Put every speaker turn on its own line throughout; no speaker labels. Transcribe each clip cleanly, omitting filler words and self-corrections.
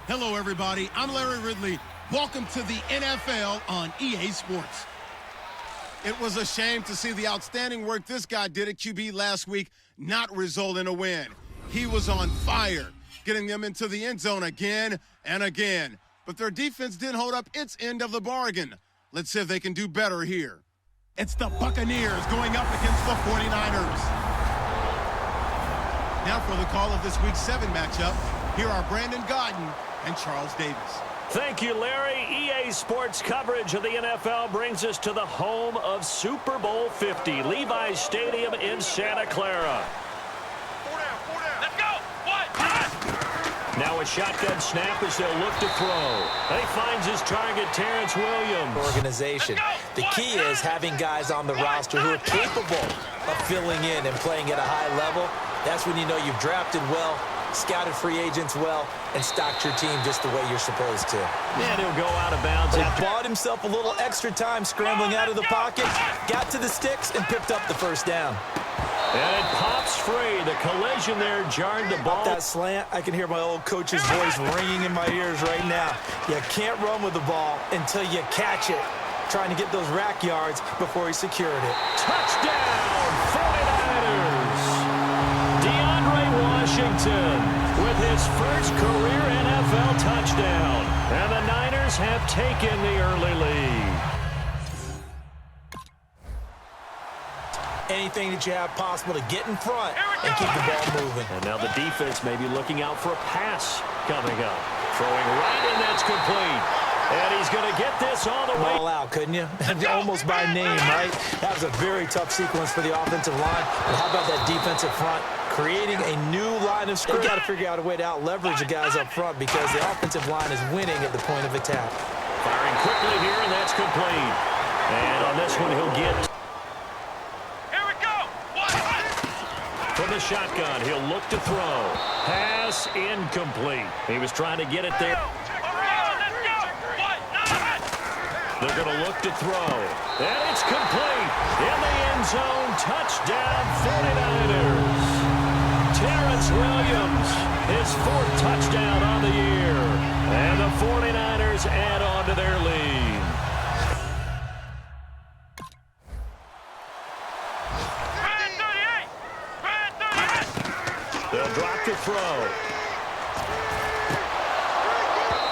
Hello, everybody. I'm Larry Ridley. Welcome to the NFL on EA Sports. It was a shame to see the outstanding work this guy did at QB last week not result in a win. He was on fire, getting them into the end zone again and again. But their defense didn't hold up its end of the bargain. Let's see if they can do better here. It's the Buccaneers going up against the 49ers. Now for the call of this Week 7 matchup, here are Brandon Godden and Charles Davis.
Thank you, Larry. EA Sports coverage of the NFL brings us to the home of Super Bowl 50, Levi's Stadium in Santa Clara.
Let's go!
Now a shotgun snap as they'll look to throw. He finds his target, Terrence Williams.
Organization. The key is having guys on the roster who are capable of filling in and playing at a high level. That's when you know you've drafted well, scouted free agents well, and stocked your team just the way you're supposed to.
And he'll go out of bounds.
He bought himself a little extra time scrambling out of the pocket, got to the sticks, and picked up the first down.
And it pops free. The collision there jarred the ball.
That slant, I can hear my old coach's voice ringing in my ears right now. You can't run with the ball until you catch it. Trying to get those rack yards before he secured it.
Touchdown, 49ers. DeAndre Washington with his first career NFL touchdown. And the Niners have taken the early lead.
Anything that you have possible to get in front and keep the ball moving.
And now the defense may be looking out for a pass coming up. Throwing right in, that's complete. And he's going to get this all the way.
All out, couldn't you? Almost by name, right? That was a very tough sequence for the offensive line. But how about that defensive front? Creating a new line of scrimmage. They've got to figure out a way to out-leverage the guys up front because the offensive line is winning at the point of attack.
Firing quickly here, and that's complete. And on this one, he'll get... From the shotgun, he'll look to throw. Pass incomplete. He was trying to get it there. They're going to look to throw. And it's complete. In the end zone, touchdown 49ers. Terrence Williams, his fourth touchdown on the year. And the 49ers add on to their lead. They'll drop to throw.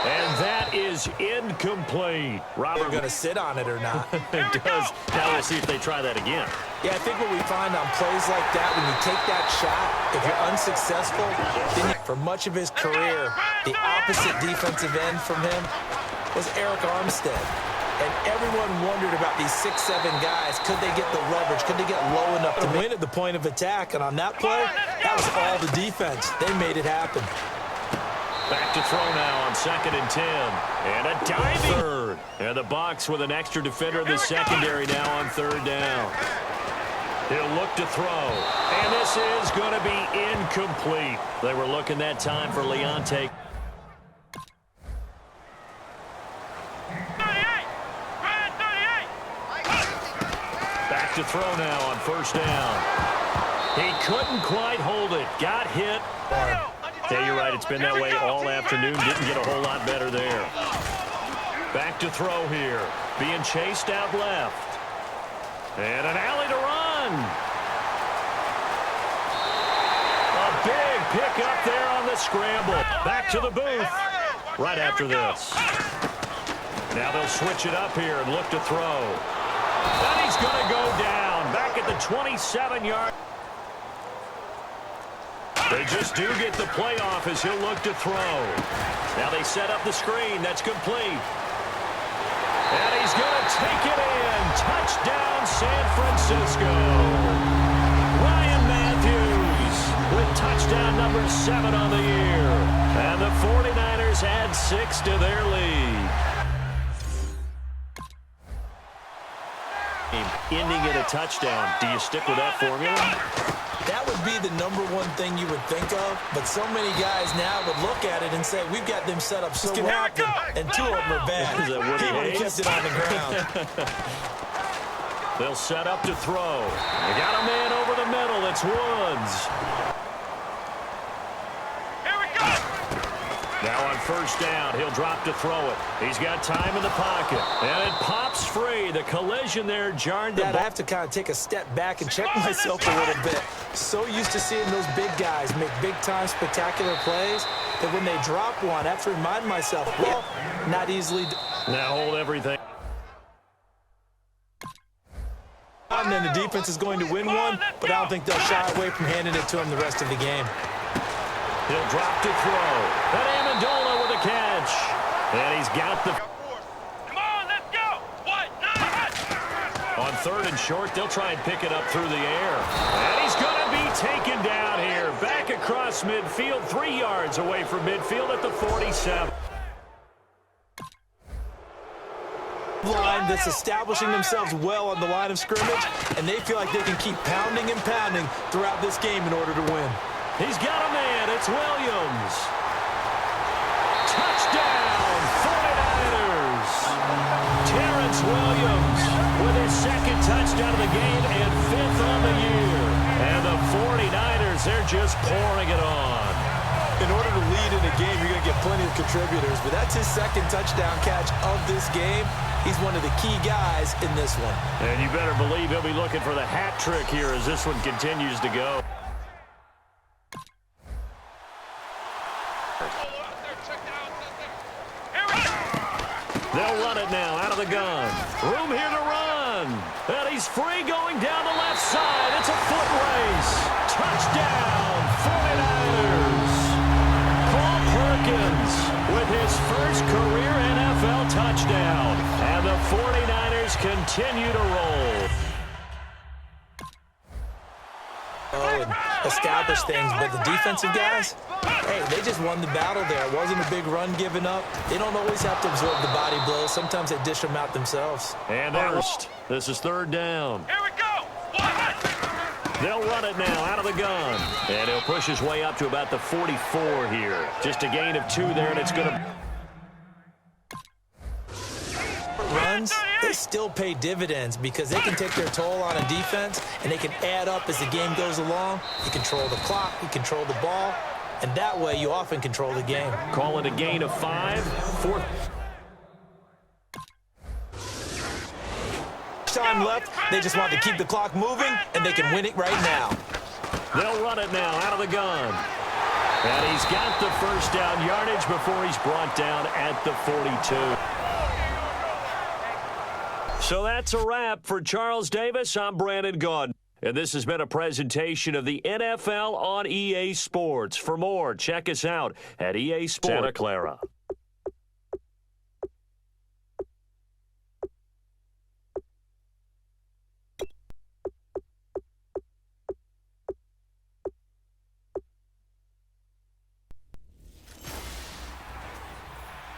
And that is incomplete.
Robert, going to sit on it or not?
It does. Now we'll see if they try that again.
Yeah, I think what we find on plays like that, when you take that shot, if you're unsuccessful, then for much of his career, the opposite defensive end from him was Eric Armstead. And everyone wondered about these 6'7" guys. Could they get the leverage? Could they get low enough to win at the point of attack? And on that play, that was all the defense. They made it happen.
Back to throw now on 2nd and 10. And a diving third. And the Bucs with an extra defender in the secondary now on 3rd down. He'll look to throw. And this is going to be incomplete. They were looking that time for Leonte. Back to throw now on 1st down. He couldn't quite hold it. Got hit. Yeah, you're right. It's been that way all afternoon. Didn't get a whole lot better there. Back to throw here. Being chased out left. And an alley to run. A big pick up there on the scramble. Back to the booth right after this. Now they'll switch it up here and look to throw. And he's going to go down. Back at the 27-yard. They just do get the playoff as he'll look to throw. Now they set up the screen. That's complete. And he's going to take it in. Touchdown, San Francisco. Ryan Matthews with touchdown number 7 on the year. And the 49ers add 6 to their lead. Ending in a touchdown. Do you stick with that formula?
That would be the #1 thing you would think of, but so many guys now would look at it and say, we've got them set up so well, and 2 of them are bad. He would have kept it on the ground.
They'll set up to throw. They got a man over the middle. It's Woods. Now on first down. He'll drop to throw it. He's got time in the pocket. And it pops free. The collision there jarred the ball.
I have to kind of take a step back and check myself a little bit. So used to seeing those big guys make big-time spectacular plays that when they drop one, I have to remind myself, well, not easily.
Now hold everything.
And then the defense is going to win one, but I don't think they'll shy away from handing it to him the rest of the game.
He'll drop to throw. And Amendola with a catch. And he's got the...
Come on, let's go. What?
On third and short, they'll try and pick it up through the air. And he's going to be taken down here. Back across midfield, 3 yards away from midfield at the 47.
Line that's establishing themselves well on the line of scrimmage, and they feel like they can keep pounding and pounding throughout this game in order to win.
He's got a man. It's Williams. Touchdown, 49ers. Terrence Williams with his second touchdown of the game and 5th on the year. And the 49ers, they're just pouring it on.
In order to lead in a game, you're going to get plenty of contributors, but that's his second touchdown catch of this game. He's one of the key guys in this one.
And you better believe he'll be looking for the hat trick here as this one continues to go. They'll run it now out of the gun. Room here to run. And he's free going down the left side. It's a foot race. Touchdown, 49ers. Paul Perkins with his first career NFL touchdown. And the 49ers continue to roll.
And establish things, but the defensive guys, hey, they just won the battle there. It wasn't a big run given up. They don't always have to absorb the body blows. Sometimes they dish them out themselves.
And first, this is third down.
Here we go.
They'll run it now out of the gun. And he'll push his way up to about the 44 here. Just a gain of 2 there, and it's going to...
Runs, they still pay dividends because they can take their toll on a defense, and they can add up as the game goes along. You control the clock, you control the ball, and that way you often control the game.
Call it a gain of 5. Fourth
time left, they just want to keep the clock moving, and they can win it right now.
They'll run it now out of the gun. And he's got the first down yardage before he's brought down at the 42. So that's a wrap for Charles Davis. I'm Brandon Gaudin. And this has been a presentation of the NFL on EA Sports. For more, check us out at EA Sports Santa Clara.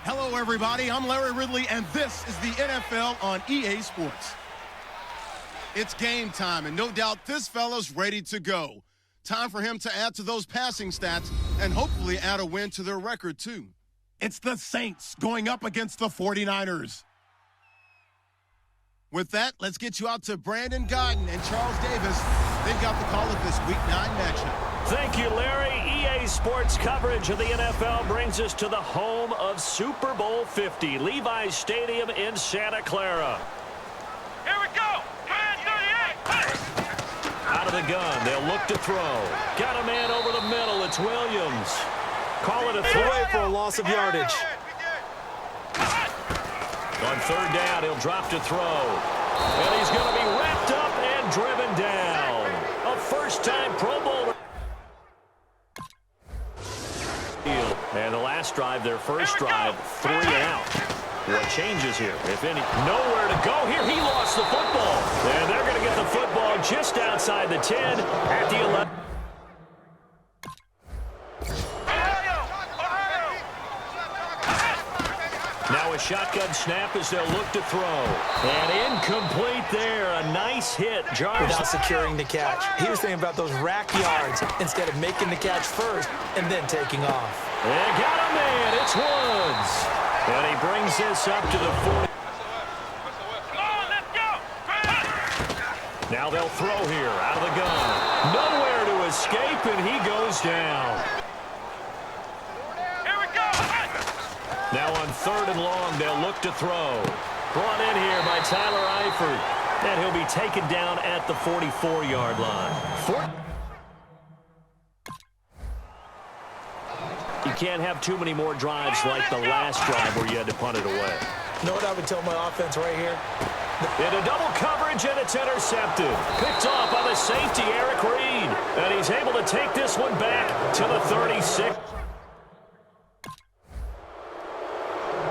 Hello, everybody. I'm Larry Ridley, and this is the NFL on EA Sports. It's game time, and no doubt this fella's ready to go. Time for him to add to those passing stats and hopefully add a win to their record, too. It's the Saints going up against the 49ers. With that, let's get you out to Brandon Gaudin and Charles Davis. They've got the call of this Week 9 matchup.
Thank you, Larry. EA Sports coverage of the NFL brings us to the home of Super Bowl 50, Levi's Stadium in Santa Clara.
Here we go. Man 38.
Out of the gun, they'll look to throw. Got a man over the middle. It's Williams. Call it a
Away for a loss of yardage.
On third down, he'll drop to throw. And he's going to be wrapped up and driven down. A first-time Pro Bowler. And the last drive, their first drive, 3 out. What changes here, if any? Nowhere to go here. He lost the football. And they're going to get the football just outside the 10 at the 11. Now a shotgun snap as they'll look to throw. And incomplete there. A nice hit. Jars
without securing the catch. He was thinking about those rack yards instead of making the catch first and then taking off.
And got a man. It's Woods. And he brings this up to the 40. Now they'll throw here out of the gun. Nowhere to escape, and he goes down.
Here we go.
Now on 3rd and long, they'll look to throw. Brought in here by Tyler Eifert. And he'll be taken down at the 44-yard line. You can't have too many more drives like the last drive where you had to punt it away.
You know what I would tell my offense right here?
Into double coverage, and it's intercepted. Picked off by the safety, Eric Reed. And he's able to take this one back to the 36.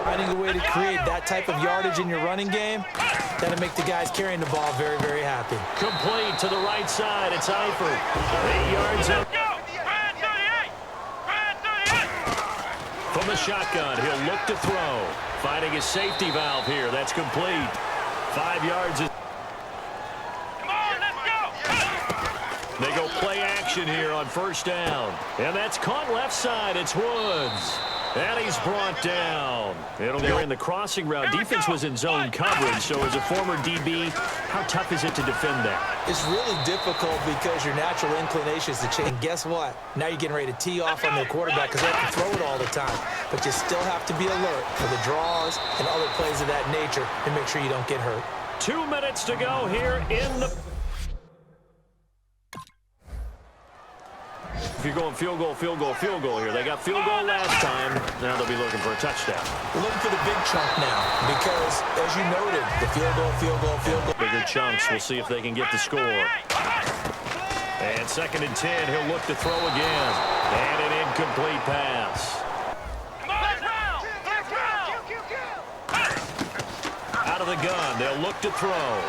Finding a way to create that type of yardage in your running game, that'll make the guys carrying the ball very, very happy.
Complete to the right side. It's Eifert. 8 yards out. From the shotgun, he'll look to throw. Finding his safety valve here. That's complete. 5 yards.
Come on, let's go.
They go play action here on 1st down. And that's caught left side. It's Woods. And he's brought down. It'll go in the crossing route. Defense was in zone coverage, so as a former DB, how tough is it to defend that?
It's really difficult because your natural inclination is to change. And guess what? Now you're getting ready to tee off on the quarterback because they have to throw it all the time. But you still have to be alert for the draws and other plays of that nature and make sure you don't get hurt.
2 minutes to go here in the... If you're going field goal here. They got field goal last time. Now they'll be looking for a touchdown.
We're looking for the big chunk now because, as you noted, the field goal.
Bigger chunks. We'll see if they can get the score. And 2nd and 10. He'll look to throw again. And an incomplete pass. Out of the gun. They'll look to throw.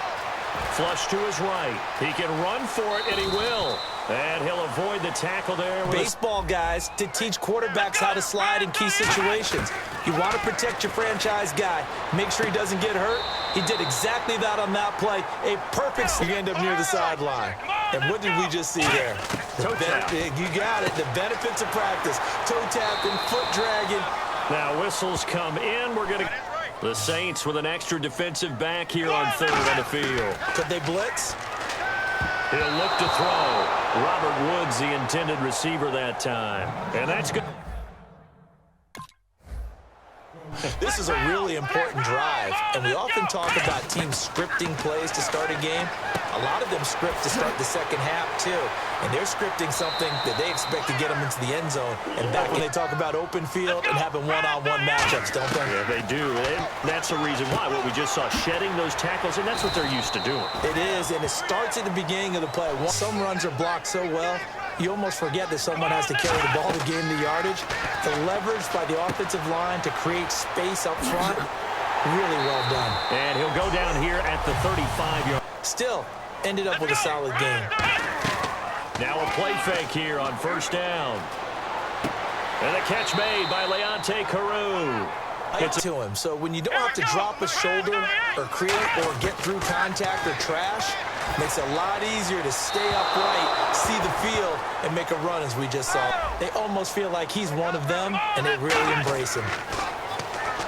Flush to his right. He can run for it, and he will. And he'll avoid the tackle there.
Baseball guys to teach quarterbacks how to slide in key situations. You want to protect your franchise guy. Make sure he doesn't get hurt. He did exactly that on that play. A perfect... You end up near the sideline. And what did we just see there? You got it. The benefits of practice. Toe tapping, foot dragging.
Now whistles come in. We're going to... The Saints with an extra defensive back here on 3rd on the field.
Could they blitz?
He'll look to throw. Robert Woods, the intended receiver that time. And that's good.
This is a really important drive, and we often talk about teams scripting plays to start a game. A lot of them script to start the second half, too. And they're scripting something that they expect to get them into the end zone. And back when they talk about open field and having one-on-one matchups, don't they?
Yeah, they do. And that's the reason why. What we just saw, shedding those tackles, and that's what they're used to doing.
It is, and it starts at the beginning of the play. Some runs are blocked so well, you almost forget that someone has to carry the ball to gain the yardage. The leverage by the offensive line to create space up front, really well done.
And he'll go down here at the 35-yard.
Still, ended up with a solid game.
Now a play fake here on 1st down. And a catch made by Leonte Carew.
It's to him. So when you don't have to drop a shoulder or create or get through contact or trash, it makes it a lot easier to stay upright, see the field, and make a run as we just saw. They almost feel like he's one of them, and they really embrace him.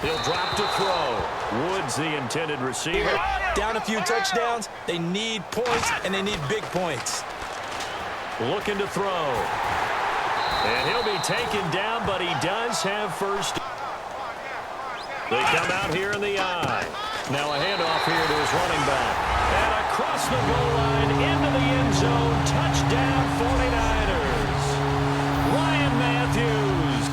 He'll drop to throw. Woods, the intended receiver.
Down a few touchdowns, they need points, and they need big points.
Looking to throw. And he'll be taken down, but he does have first. They come out here in the eye. Now a handoff here to his running back. And across the goal line into the end zone. Touchdown 49ers. Ryan Matthews.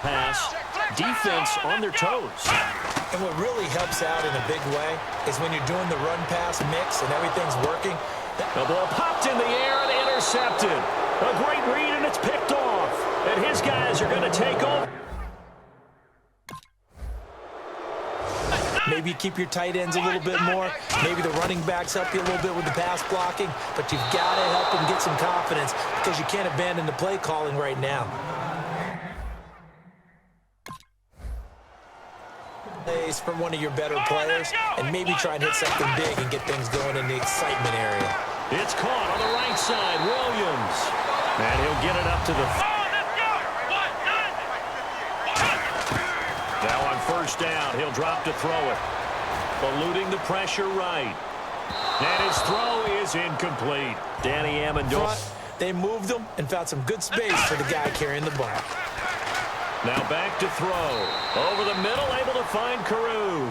Pass. Defense on their toes.
And what really helps out in a big way is when you're doing the run-pass mix and everything's working.
The ball popped in the air and intercepted. A great read, and it's picked off. And his guys are going to take over.
Maybe keep your tight ends a little bit more. Maybe the running backs help you a little bit with the pass blocking. But you've got to help them get some confidence because you can't abandon the play calling right now. Plays from one of your better players and maybe try and hit something big and get things going in the excitement area.
It's caught on the right side. Williams. And he'll get it up to the... Now on 1st down, he'll drop to throw it. Eluding the pressure right. And his throw is incomplete. Danny Amendola.
They moved them and found some good space for the guy carrying the ball.
Now back to throw. Over the middle, able to find Carew.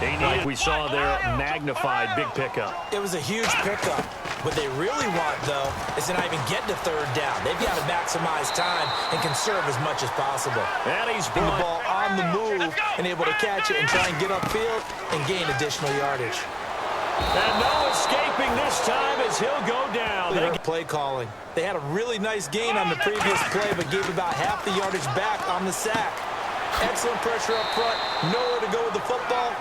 Like we saw there, magnified big pickup.
It was a huge pickup. What they really want, though, is to not even get to third down. They've got to maximize time and conserve as much as possible.
And he's
the ball on the move and able to catch it and try and get upfield and gain additional yardage.
And no escaping this time as he'll go down.
Play calling. They had a really nice gain on the previous play, but gave about half the yardage back on the sack. Excellent pressure up front. Nowhere to go with the football.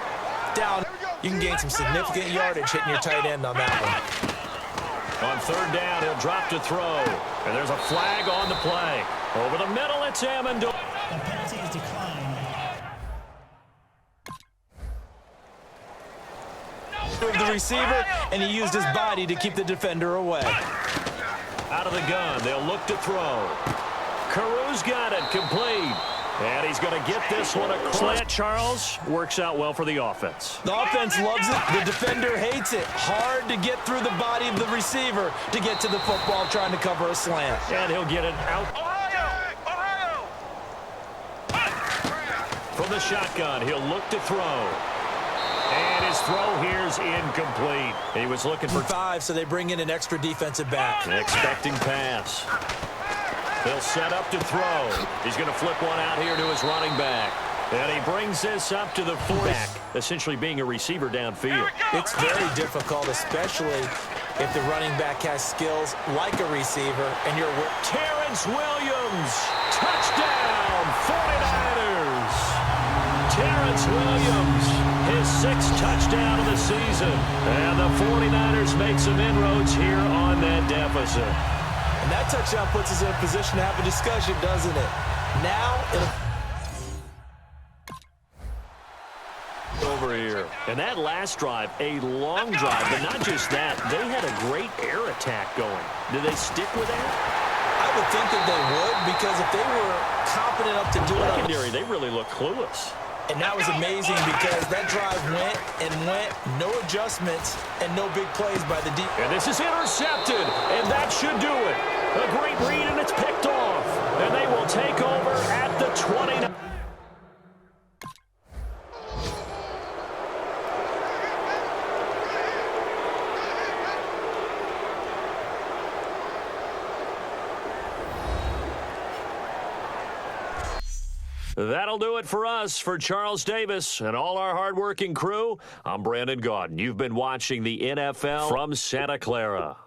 Down. You can gain some significant yardage hitting your tight end on that one.
On third down, he'll drop to throw. And there's a flag on the play. Over the middle, it's Amendola.
The penalty is declined.
The receiver, and he used his body to keep the defender away.
Out of the gun, they'll look to throw. Carew's got it, complete. And he's going to get this one across. Slant, Charles, works out well for the offense.
The offense loves it. The defender hates it. Hard to get through the body of the receiver to get to the football trying to cover a slant.
And he'll get it out.
Ohio!
From the shotgun, he'll look to throw. And his throw here's incomplete. He was looking for
5, so they bring in an extra defensive back.
An expecting pass. He'll set up to throw. He's going to flip one out here to his running back. And he brings this up to the 40, essentially being a receiver downfield.
It's very difficult, especially if the running back has skills like a receiver and you're with
Terrence Williams. Touchdown, 49ers. Terrence Williams, his 6th touchdown of the season. And the 49ers make some inroads here on that deficit.
And that touchdown puts us in a position to have a discussion, doesn't it? Now,
over here. And that last drive, a long drive, but not just that. They had a great air attack going. Did they stick with that?
I would think that they would, because if they were confident enough to do it.
Secondary, they really look clueless.
And that was amazing because that drive went and went, no adjustments, and no big plays by the defense.
And this is intercepted, and that should do it. A great read, and it's picked off. And they will take over at the 29. That'll do it for us. For Charles Davis and all our hardworking crew, I'm Brandon Gaudin. You've been watching the NFL from Santa Clara.